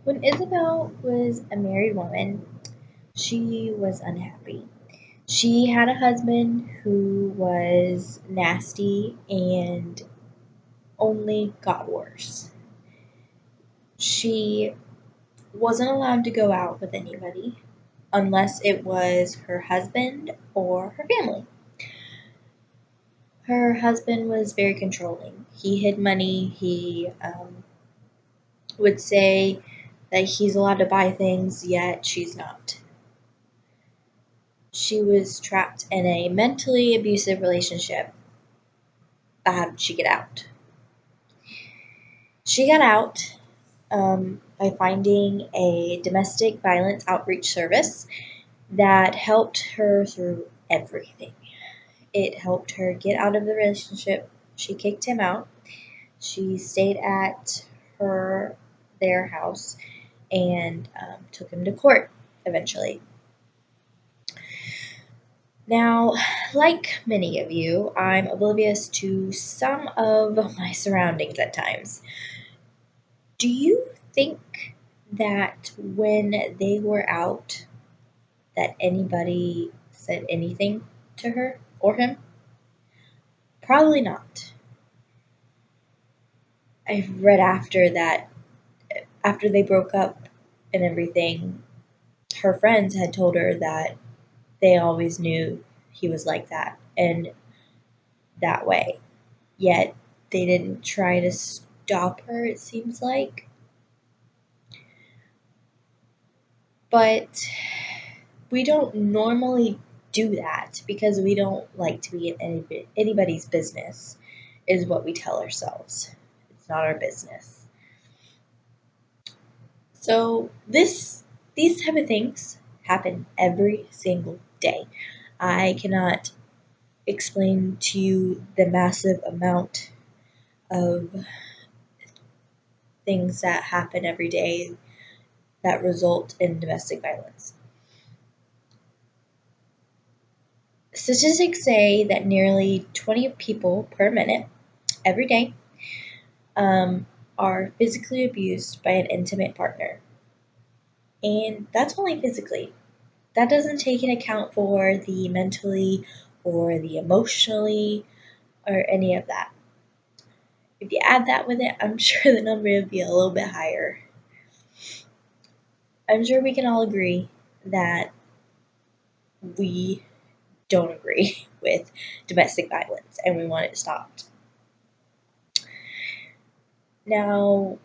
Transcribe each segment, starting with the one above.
When Isabel was a married woman, she was unhappy. She had a husband who was nasty and only got worse. She wasn't allowed to go out with anybody unless it was her husband or her family. Her husband was very controlling. He hid money. He would say that he's allowed to buy things, yet she's not. She was trapped in a mentally abusive relationship. How did she get out? She got out by finding a domestic violence outreach service that helped her through everything. It helped her get out of the relationship. She kicked him out. She stayed at her their house and took him to court eventually. Now, like many of you, I'm oblivious to some of my surroundings at times. Do you think that when they were out that anybody said anything to her or him? Probably not. I've read after they broke up and everything, her friends had told her that they always knew he was like that and that way. Yet they didn't try to stop her, it seems like. But we don't normally do that because we don't like to be in anybody's business, is what we tell ourselves. It's not our business. So these type of things happen every single day. I cannot explain to you the massive amount of things that happen every day that result in domestic violence. Statistics say that nearly 20 people per minute every day are physically abused by an intimate partner. And that's only physically. That doesn't take into account for the mentally or the emotionally or any of that. If you add that with it, I'm sure the number would be a little bit higher. I'm sure we can all agree that we don't agree with domestic violence and we want it stopped. Now,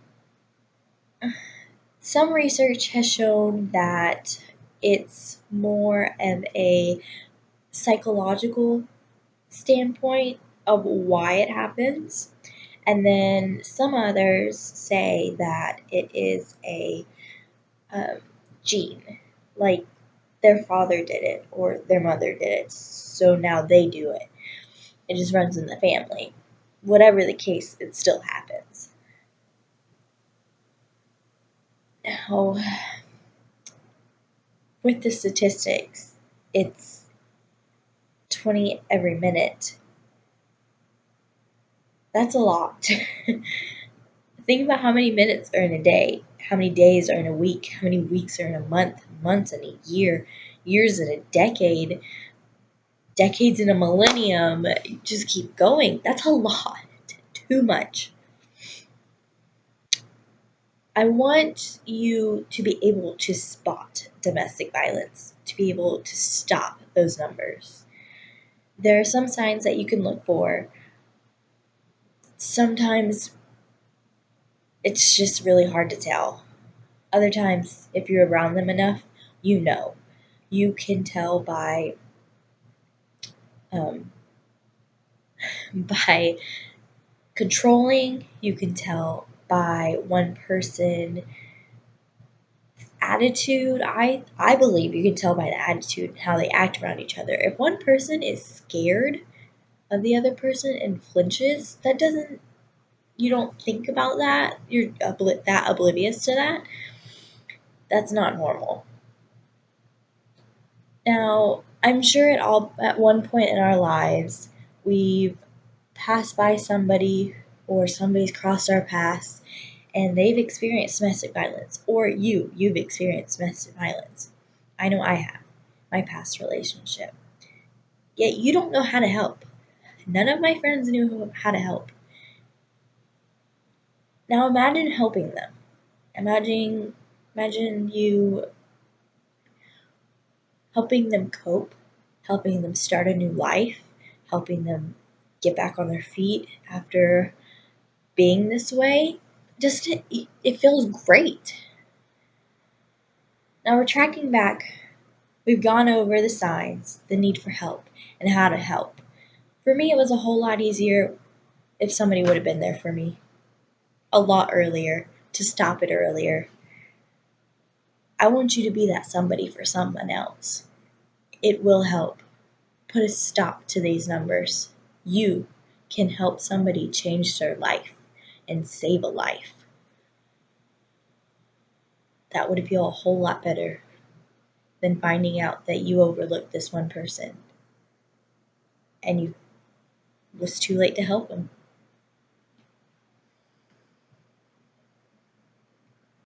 some research has shown that it's more of a psychological standpoint of why it happens. And then some others say that it is a um, gene, like their father did it or their mother did it, so now they do it. It just runs in the family. Whatever the case, it still happens. Now, with the statistics, it's 20 every minute. That's a lot. Think about how many minutes are in a day, how many days are in a week, how many weeks are in a month, months in a year, years in a decade, decades in a millennium. Just keep going. That's a lot. Too much. I want you to be able to spot domestic violence, to be able to stop those numbers. There are some signs that you can look for. Sometimes it's just really hard to tell. Other times, if you're around them enough, you know. You can tell um, by controlling. You can tell by one person attitude. I believe you can tell by the attitude and how they act around each other. If one person is scared of the other person and flinches, that doesn't you don't think about that. You're that oblivious to that. That's not normal. Now, I'm sure at one point in our lives we've passed by somebody or somebody's crossed our paths and they've experienced domestic violence, or you've experienced domestic violence. I know I have, my past relationship. Yet you don't know how to help. None of my friends knew how to help. Now imagine helping them. Imagine you helping them cope, helping them start a new life, helping them get back on their feet after being this way. Just it feels great. Now we're tracking back. We've gone over the signs, the need for help, and how to help. For me, it was a whole lot easier if somebody would have been there for me a lot earlier, to stop it earlier. I want you to be that somebody for someone else. It will help. Put a stop to these numbers. You can help somebody change their life and save a life. That would feel a whole lot better than finding out that you overlooked this one person and you was too late to help them.